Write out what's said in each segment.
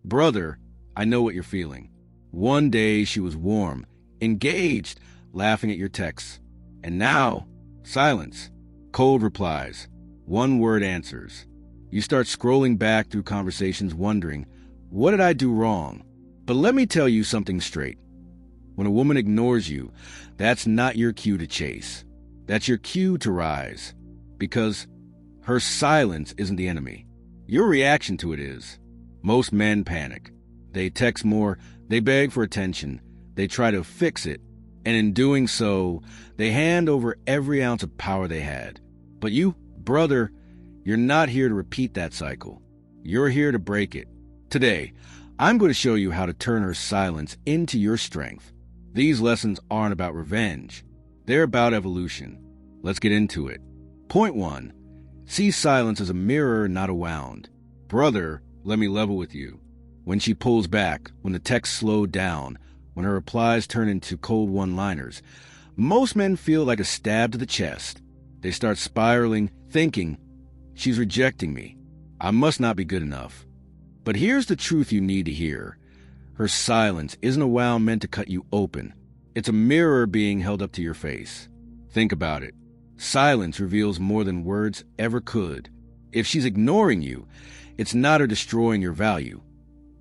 Brother, I know what you're feeling. One day she was warm, engaged, laughing at your texts. And now, silence, cold replies, one-word answers. You start scrolling back through conversations wondering, what did I do wrong? But let me tell you something straight. When a woman ignores you, that's not your cue to chase. That's your cue to rise. Because her silence isn't the enemy. Your reaction to it is. Most men panic. They text more, they beg for attention, they try to fix it, and in doing so, they hand over every ounce of power they had. But you, brother, you're not here to repeat that cycle. You're here to break it. Today, I'm going to show you how to turn her silence into your strength. These lessons aren't about revenge. They're about evolution. Let's get into it. Point 1. See silence as a mirror, not a wound. Brother, let me level with you. When she pulls back, when the text slowed down, when her replies turn into cold one-liners, most men feel like a stab to the chest. They start spiraling, thinking, she's rejecting me. I must not be good enough. But here's the truth you need to hear. Her silence isn't a wound meant to cut you open. It's a mirror being held up to your face. Think about it. Silence reveals more than words ever could. If she's ignoring you, it's not her destroying your value.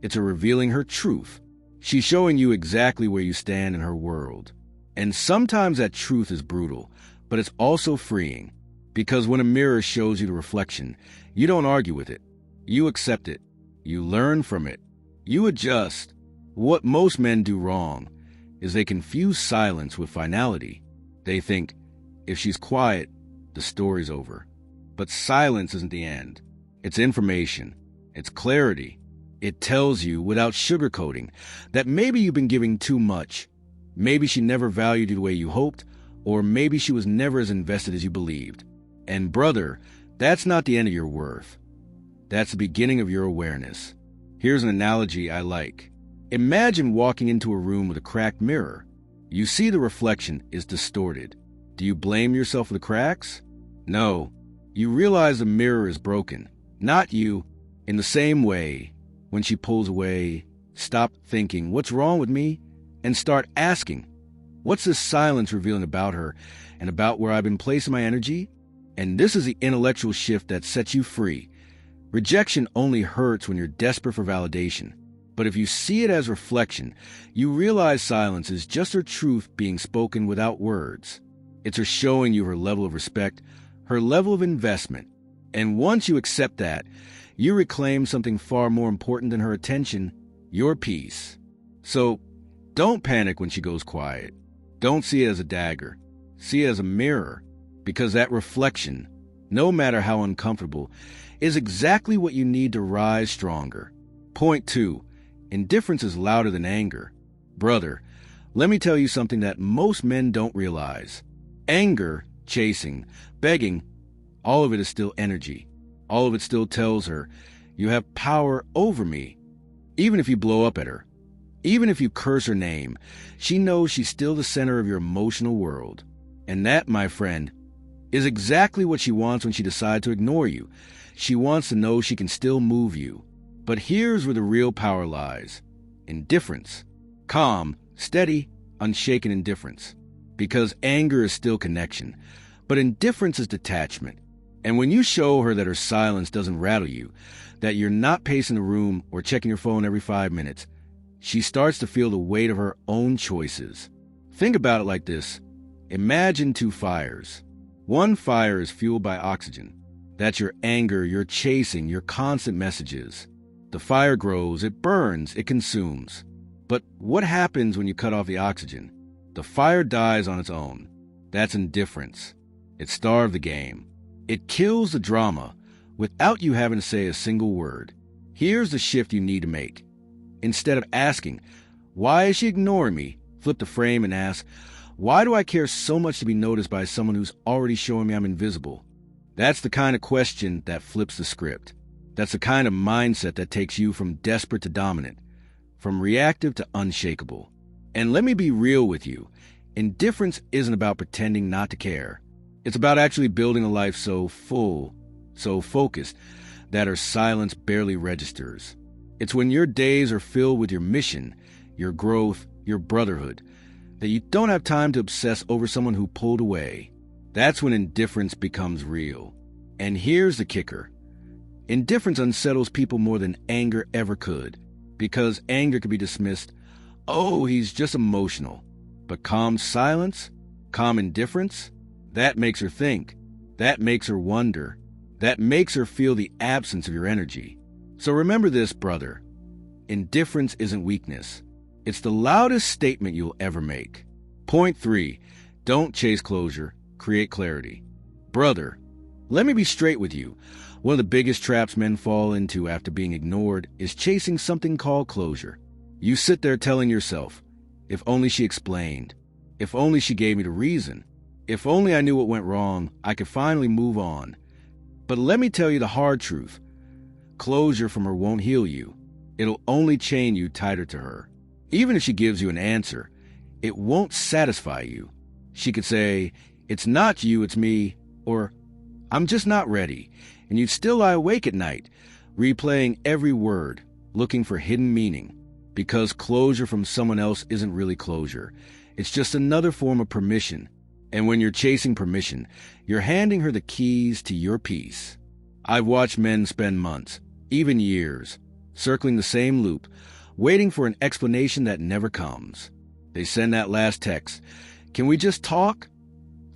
It's her revealing her truth. She's showing you exactly where you stand in her world. And sometimes that truth is brutal, but it's also freeing. Because when a mirror shows you the reflection, you don't argue with it. You accept it. You learn from it. You adjust. What most men do wrong is they confuse silence with finality. They think, if she's quiet, the story's over. But silence isn't the end. It's information. It's clarity. It tells you, without sugarcoating, that maybe you've been giving too much. Maybe she never valued you the way you hoped, or maybe she was never as invested as you believed. And brother, that's not the end of your worth. That's the beginning of your awareness. Here's an analogy I like. Imagine walking into a room with a cracked mirror. You see the reflection is distorted. Do you blame yourself for the cracks? No. You realize the mirror is broken, not you. In the same way, when she pulls away, stop thinking, what's wrong with me? And start asking, what's this silence revealing about her and about where I've been placing my energy? And this is the intellectual shift that sets you free. Rejection only hurts when you're desperate for validation. But if you see it as reflection, you realize silence is just her truth being spoken without words. It's her showing you her level of respect, her level of investment. And once you accept that, you reclaim something far more important than her attention, your peace. So, don't panic when she goes quiet. Don't see it as a dagger. See it as a mirror. Because that reflection, no matter how uncomfortable, is exactly what you need to rise stronger. Point 2. Indifference is louder than anger. Brother, let me tell you something that most men don't realize. Anger, chasing, begging, all of it is still energy. All of it still tells her, you have power over me. Even if you blow up at her, even if you curse her name, she knows she's still the center of your emotional world. And that, my friend, is exactly what she wants when she decides to ignore you. She wants to know she can still move you. But here's where the real power lies. Indifference. Calm, steady, unshaken indifference. Because anger is still connection, but indifference is detachment. And when you show her that her silence doesn't rattle you, that you're not pacing the room or checking your phone every 5 minutes, she starts to feel the weight of her own choices. Think about it like this. Imagine 2 fires. One fire is fueled by oxygen. That's your anger, your chasing, your constant messages. The fire grows, it burns, it consumes. But what happens when you cut off the oxygen? The fire dies on its own. That's indifference. It starved the game. It kills the drama without you having to say a single word. Here's the shift you need to make. Instead of asking, why is she ignoring me? Flip the frame and ask, why do I care so much to be noticed by someone who's already showing me I'm invisible? That's the kind of question that flips the script. That's the kind of mindset that takes you from desperate to dominant, from reactive to unshakable. And let me be real with you. Indifference isn't about pretending not to care. It's about actually building a life so full, so focused, that her silence barely registers. It's when your days are filled with your mission, your growth, your brotherhood, that you don't have time to obsess over someone who pulled away. That's when indifference becomes real. And here's the kicker. Indifference unsettles people more than anger ever could, because anger can be dismissed. Oh, he's just emotional. But calm silence, calm indifference, that makes her think. That makes her wonder. That makes her feel the absence of your energy. So remember this, brother. Indifference isn't weakness. It's the loudest statement you'll ever make. Point 3. Don't chase closure. Create clarity. Brother, let me be straight with you. One of the biggest traps men fall into after being ignored is chasing something called closure. You sit there telling yourself, if only she explained. If only she gave me the reason. If only I knew what went wrong, I could finally move on. But let me tell you the hard truth. Closure from her won't heal you. It'll only chain you tighter to her. Even if she gives you an answer, it won't satisfy you. She could say, it's not you, it's me, or I'm just not ready. And you'd still lie awake at night, replaying every word, looking for hidden meaning. Because closure from someone else isn't really closure. It's just another form of permission. And when you're chasing permission, you're handing her the keys to your peace. I've watched men spend months, even years, circling the same loop, waiting for an explanation that never comes. They send that last text, "Can we just talk?"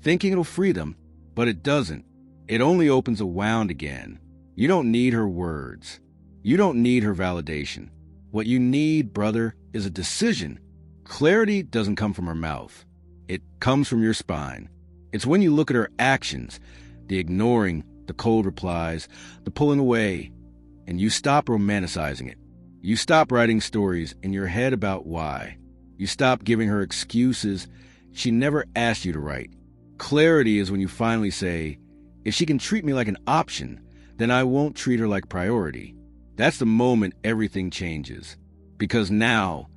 Thinking it'll free them, but it doesn't. It only opens a wound again. You don't need her words. You don't need her validation. What you need, brother, is a decision. Clarity doesn't come from her mouth. It comes from your spine. It's when you look at her actions, the ignoring, the cold replies, the pulling away, and you stop romanticizing it. You stop writing stories in your head about why. You stop giving her excuses she never asked you to write. Clarity is when you finally say, if she can treat me like an option, then I won't treat her like priority. That's the moment everything changes. Because now,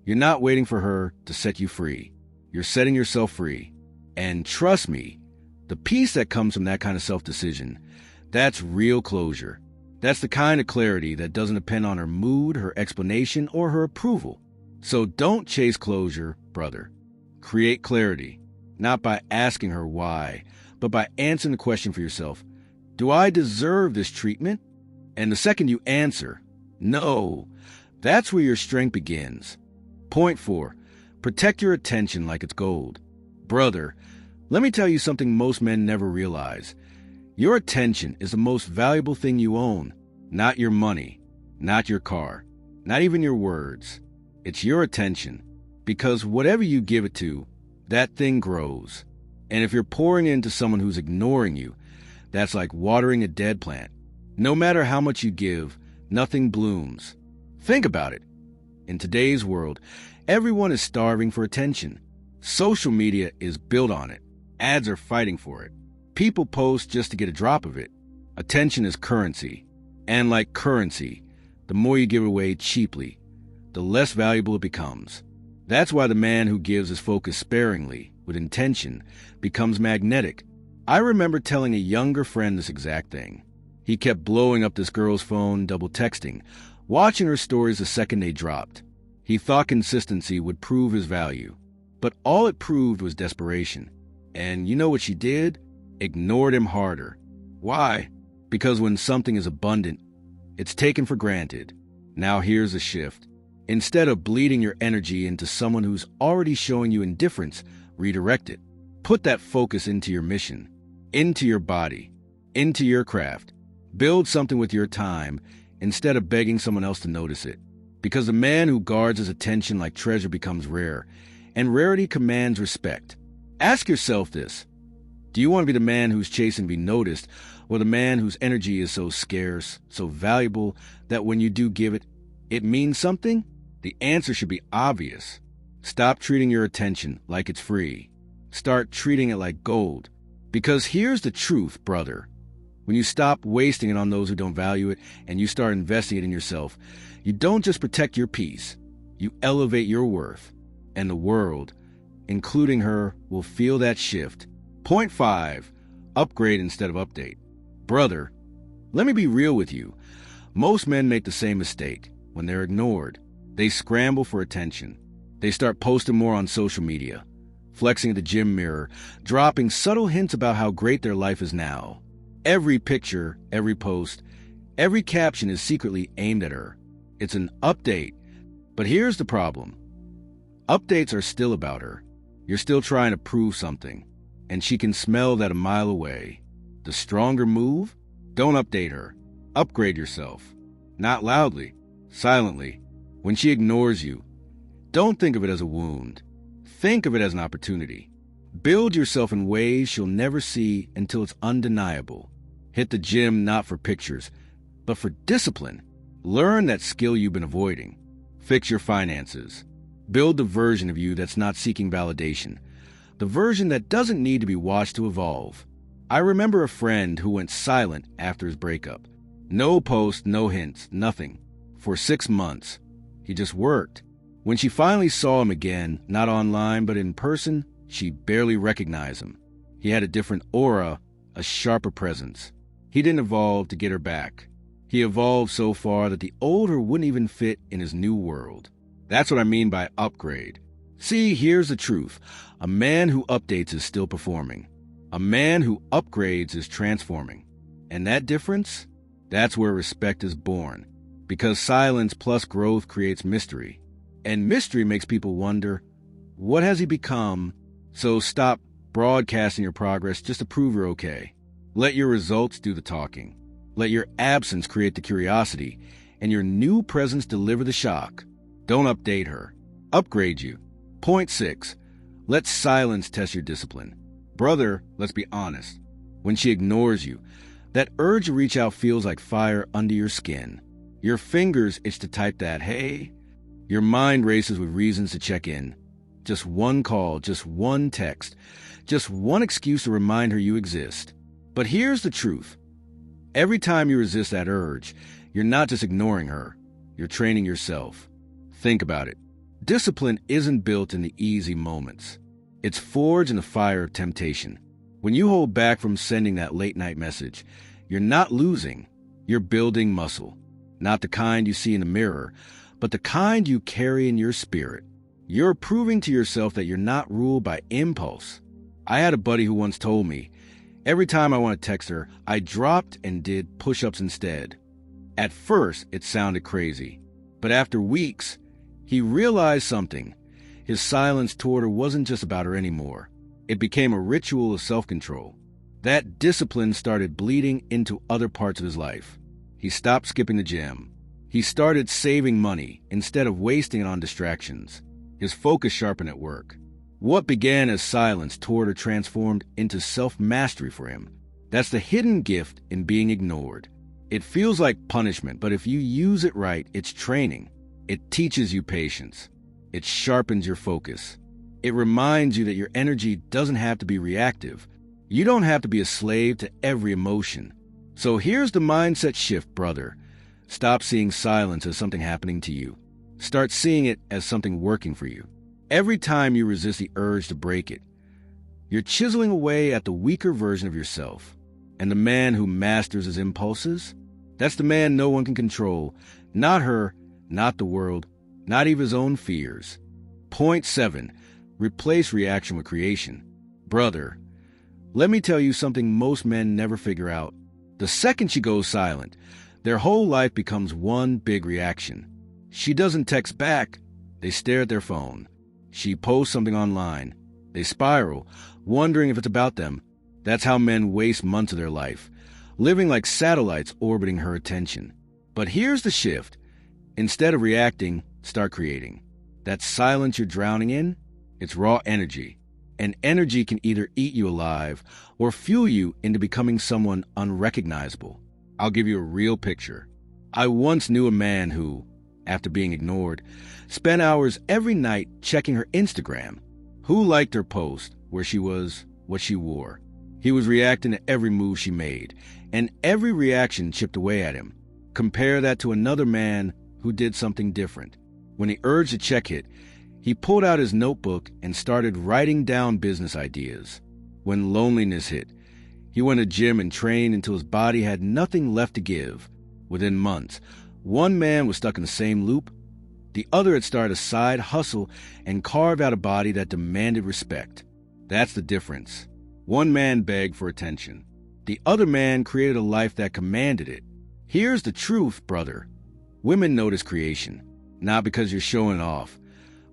you're not waiting for her to set you free. You're setting yourself free. And trust me, the peace that comes from that kind of self-decision, that's real closure. That's the kind of clarity that doesn't depend on her mood, her explanation, or her approval. So don't chase closure, brother. Create clarity, not by asking her why, but by answering the question for yourself. Do I deserve this treatment? And the second you answer, no, that's where your strength begins. Point 4, protect your attention like it's gold. Brother, let me tell you something most men never realize. Your attention is the most valuable thing you own, not your money, not your car, not even your words. It's your attention, because whatever you give it to, that thing grows. And if you're pouring into someone who's ignoring you, that's like watering a dead plant. No matter how much you give, nothing blooms. Think about it. In today's world, everyone is starving for attention. Social media is built on it. Ads are fighting for it. People post just to get a drop of it. Attention is currency. And like currency, the more you give away cheaply, the less valuable it becomes. That's why the man who gives his focus sparingly, with intention, becomes magnetic. I remember telling a younger friend this exact thing. He kept blowing up this girl's phone, double texting, watching her stories the second they dropped. He thought consistency would prove his value. But all it proved was desperation. And you know what she did? Ignored him harder. Why? Because when something is abundant, it's taken for granted. Now here's a shift. Instead of bleeding your energy into someone who's already showing you indifference, redirect it. Put that focus into your mission, into your body, into your craft. Build something with your time instead of begging someone else to notice it. Because the man who guards his attention like treasure becomes rare, and rarity commands respect. Ask yourself this. Do you want to be the man who's chasing to be noticed, or the man whose energy is so scarce, so valuable, that when you do give it, it means something? The answer should be obvious. Stop treating your attention like it's free. Start treating it like gold. Because here's the truth, brother. When you stop wasting it on those who don't value it and you start investing it in yourself, you don't just protect your peace, you elevate your worth. And the world, including her, will feel that shift. Point 5, upgrade instead of update. Brother, let me be real with you. Most men make the same mistake. when they're ignored. They scramble for attention. They start posting more on social media, flexing at the gym mirror, dropping subtle hints about how great their life is now. Every picture, every post, every caption is secretly aimed at her. It's an update. But here's the problem. Updates are still about her. You're still trying to prove something, and she can smell that a mile away. The stronger move? Don't update her. Upgrade yourself. Not loudly, silently. When she ignores you, don't think of it as a wound. Think of it as an opportunity. Build yourself in ways she'll never see until it's undeniable. Hit the gym not for pictures, but for discipline. Learn that skill you've been avoiding. Fix your finances. Build the version of you that's not seeking validation. The version that doesn't need to be watched to evolve. I remember a friend who went silent after his breakup. No posts, no hints, nothing. For 6 months. He just worked. When she finally saw him again, not online but in person, she barely recognized him. He had a different aura, a sharper presence. He didn't evolve to get her back. He evolved so far that the old her wouldn't even fit in his new world. That's what I mean by upgrade. See, here's the truth. A man who updates is still performing. A man who upgrades is transforming. And that difference? That's where respect is born. Because silence plus growth creates mystery. And mystery makes people wonder, what has he become? So stop broadcasting your progress just to prove you're okay. Let your results do the talking. Let your absence create the curiosity, and your new presence deliver the shock. Don't update her. Upgrade you. Point 6. Let silence test your discipline. Brother, let's be honest. When she ignores you, that urge to reach out feels like fire under your skin. Your fingers itch to type that, hey. Your mind races with reasons to check in. Just one call, just one text, just one excuse to remind her you exist. But here's the truth. Every time you resist that urge, you're not just ignoring her. You're training yourself. Think about it. Discipline isn't built in the easy moments. It's forged in the fire of temptation. When you hold back from sending that late-night message, you're not losing. You're building muscle. Not the kind you see in the mirror, but the kind you carry in your spirit. You're proving to yourself that you're not ruled by impulse. I had a buddy who once told me, every time I want to text her, I dropped and did push-ups instead. At first, it sounded crazy. But after weeks, he realized something. His silence toward her wasn't just about her anymore. It became a ritual of self-control. That discipline started bleeding into other parts of his life. He stopped skipping the gym. He started saving money instead of wasting it on distractions. His focus sharpened at work. What began as silence toward her transformed into self-mastery for him. That's the hidden gift in being ignored. It feels like punishment, but if you use it right, it's training. It teaches you patience. It sharpens your focus. It reminds you that your energy doesn't have to be reactive. You don't have to be a slave to every emotion. So here's the mindset shift, brother. Stop seeing silence as something happening to you. Start seeing it as something working for you. Every time you resist the urge to break it, you're chiseling away at the weaker version of yourself. And the man who masters his impulses, that's the man no one can control. Not her, not the world, not even his own fears. Point 7. Replace reaction with creation. Brother, let me tell you something most men never figure out. The second she goes silent, their whole life becomes one big reaction. She doesn't text back. They stare at their phone. She posts something online. They spiral, wondering if it's about them. That's how men waste months of their life, living like satellites orbiting her attention. But here's the shift. Instead of reacting, start creating. That silence you're drowning in, it's raw energy. And energy can either eat you alive or fuel you into becoming someone unrecognizable. I'll give you a real picture. I once knew a man who, after being ignored, spent hours every night checking her Instagram. Who liked her post, where she was, what she wore. He was reacting to every move she made, and every reaction chipped away at him. Compare that to another man who did something different. When the urge to check hit, he pulled out his notebook and started writing down business ideas. When loneliness hit, he went to gym and trained until his body had nothing left to give. Within months, One man was stuck in the same loop. The other had started a side hustle and carved out a body that demanded respect. That's the difference. One man begged for attention. The other man created a life that commanded it. Here's the truth, brother. Women notice creation, not because you're showing off,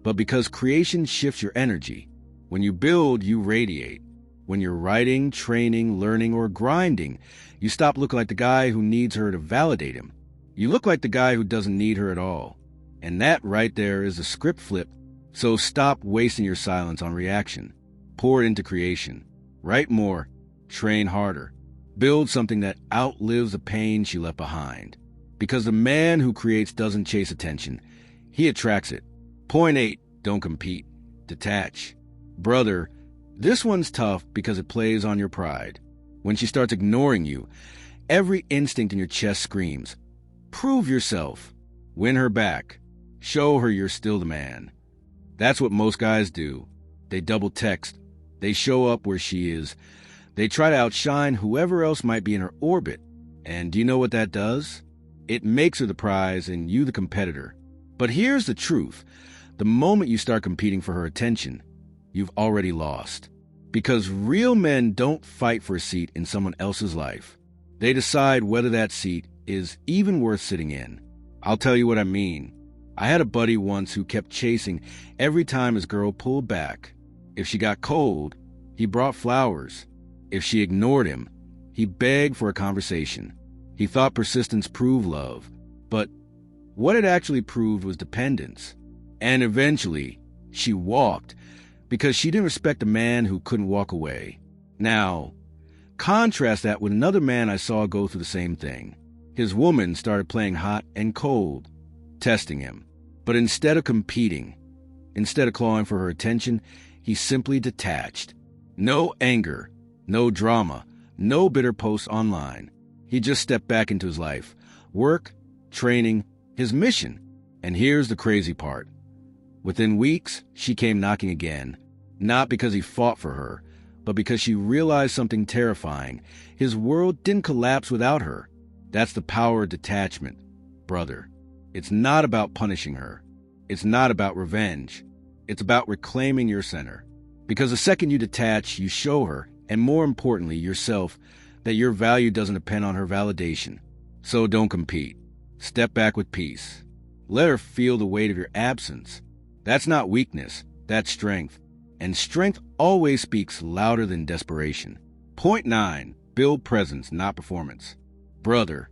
but because creation shifts your energy. When you build, you radiate. When you're writing, training, learning, or grinding, you stop looking like the guy who needs her to validate him. You look like the guy who doesn't need her at all. And that right there is a script flip. So stop wasting your silence on reaction. Pour it into creation. Write more. Train harder. Build something that outlives the pain she left behind. Because the man who creates doesn't chase attention. He attracts it. Point 8. Don't compete. Detach. Brother, this one's tough because it plays on your pride. When she starts ignoring you, every instinct in your chest screams, prove yourself. Win her back. Show her you're still the man. That's what most guys do. They double text. They show up where she is. They try to outshine whoever else might be in her orbit. And do you know what that does? It makes her the prize and you the competitor. But here's the truth. The moment you start competing for her attention, you've already lost. Because real men don't fight for a seat in someone else's life. They decide whether that seat is even worth sitting in. I'll tell you what I mean. I had a buddy once who kept chasing every time his girl pulled back. If she got cold, he brought flowers. If she ignored him, he begged for a conversation. He thought persistence proved love, but what it actually proved was dependence. And eventually, she walked because she didn't respect a man who couldn't walk away. Now, contrast that with another man I saw go through the same thing. His woman started playing hot and cold, testing him. But instead of competing, instead of clawing for her attention, he simply detached. No anger, no drama, no bitter posts online. He just stepped back into his life, work, training, his mission. And here's the crazy part. Within weeks, she came knocking again, not because he fought for her, but because she realized something terrifying. His world didn't collapse without her. That's the power of detachment, brother. It's not about punishing her. It's not about revenge. It's about reclaiming your center. Because the second you detach, you show her, and more importantly, yourself, that your value doesn't depend on her validation. So don't compete. Step back with peace. Let her feel the weight of your absence. That's not weakness, that's strength. And strength always speaks louder than desperation. Point 9. Build presence, not performance. Brother,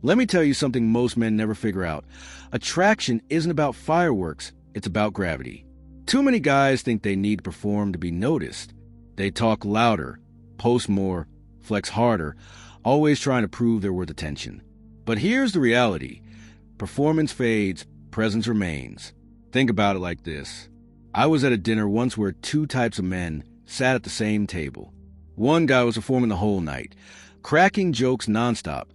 let me tell you something most men never figure out. Attraction isn't about fireworks, it's about gravity. Too many guys think they need to perform to be noticed. They talk louder, post more, flex harder, always trying to prove they're worth attention. But here's the reality. Performance fades, presence remains. Think about it like this. I was at a dinner once where 2 types of men sat at the same table. One guy was performing the whole night, cracking jokes nonstop,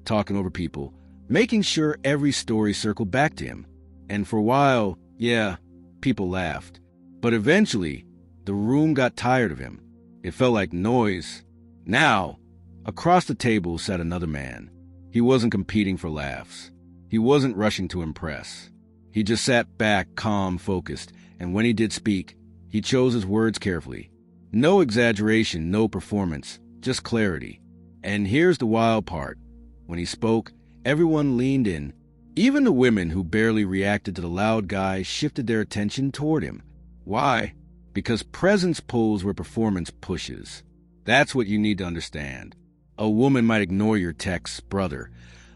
talking over people, making sure every story circled back to him. And for a while, yeah, people laughed. But eventually, the room got tired of him. It felt like noise. Now, across the table sat another man. He wasn't competing for laughs. He wasn't rushing to impress. He just sat back, calm, focused, and when he did speak, he chose his words carefully. No exaggeration, no performance, just clarity. And here's the wild part. When he spoke, everyone leaned in. Even the women who barely reacted to the loud guy shifted their attention toward him. Why? Because presence pulls where performance pushes. That's what you need to understand. A woman might ignore your texts, brother,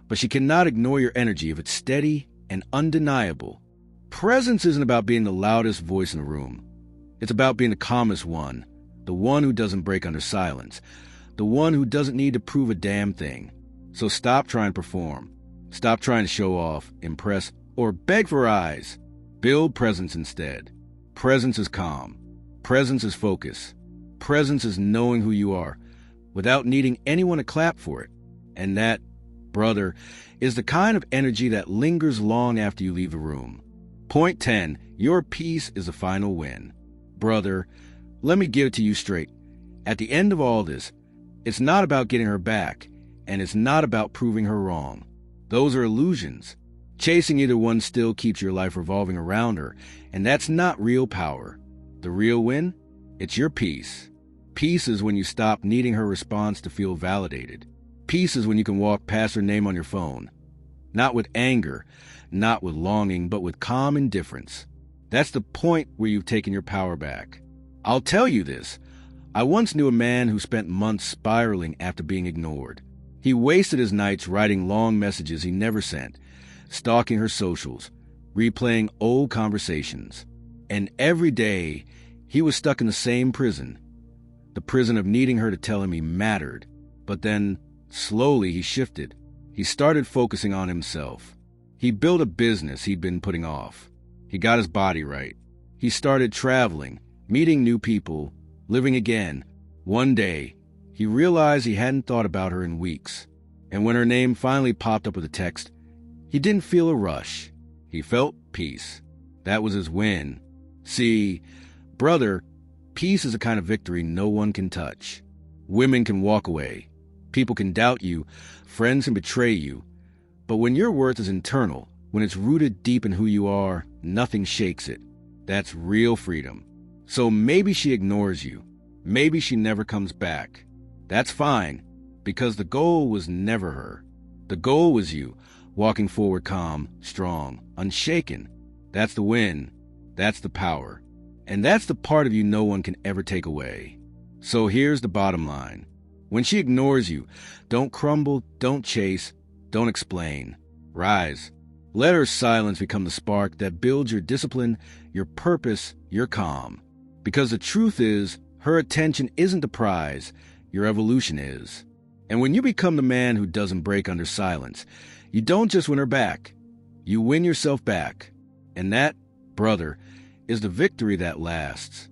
but she cannot ignore your energy if it's steady and undeniable. Presence isn't about being the loudest voice in the room. It's about being the calmest one, the one who doesn't break under silence, the one who doesn't need to prove a damn thing. So stop trying to perform. Stop trying to show off, impress, or beg for eyes. Build presence instead. Presence is calm. Presence is focus. Presence is knowing who you are without needing anyone to clap for it. And that, brother, is the kind of energy that lingers long after you leave the room. Point 10. Your peace is the final win. Brother, let me give it to you straight. At the end of all this, it's not about getting her back, and it's not about proving her wrong. Those are illusions. Chasing either one still keeps your life revolving around her, and that's not real power. The real win? It's your peace. Peace is when you stop needing her response to feel validated. Peace is when you can walk past her name on your phone. Not with anger, not with longing, but with calm indifference. That's the point where you've taken your power back. I'll tell you this. I once knew a man who spent months spiraling after being ignored. He wasted his nights writing long messages he never sent, stalking her socials, replaying old conversations. And every day, he was stuck in the same prison. The prison of needing her to tell him he mattered. But then, slowly, he shifted. He started focusing on himself. He built a business he'd been putting off. He got his body right. He started traveling, meeting new people, living again. One day, he realized he hadn't thought about her in weeks. And when her name finally popped up with a text, he didn't feel a rush. He felt peace. That was his win. See, brother, peace is a kind of victory no one can touch. Women can walk away. People can doubt you. Friends can betray you. But when your worth is internal, when it's rooted deep in who you are, nothing shakes it. That's real freedom. So maybe she ignores you. Maybe she never comes back. That's fine, because the goal was never her. The goal was you, walking forward calm, strong, unshaken. That's the win. That's the power. And that's the part of you no one can ever take away. So here's the bottom line. When she ignores you, don't crumble, don't chase, don't explain. Rise. Let her silence become the spark that builds your discipline, your purpose, your calm. Because the truth is, her attention isn't the prize, your evolution is. And when you become the man who doesn't break under silence, you don't just win her back, you win yourself back. And that, brother, is the victory that lasts.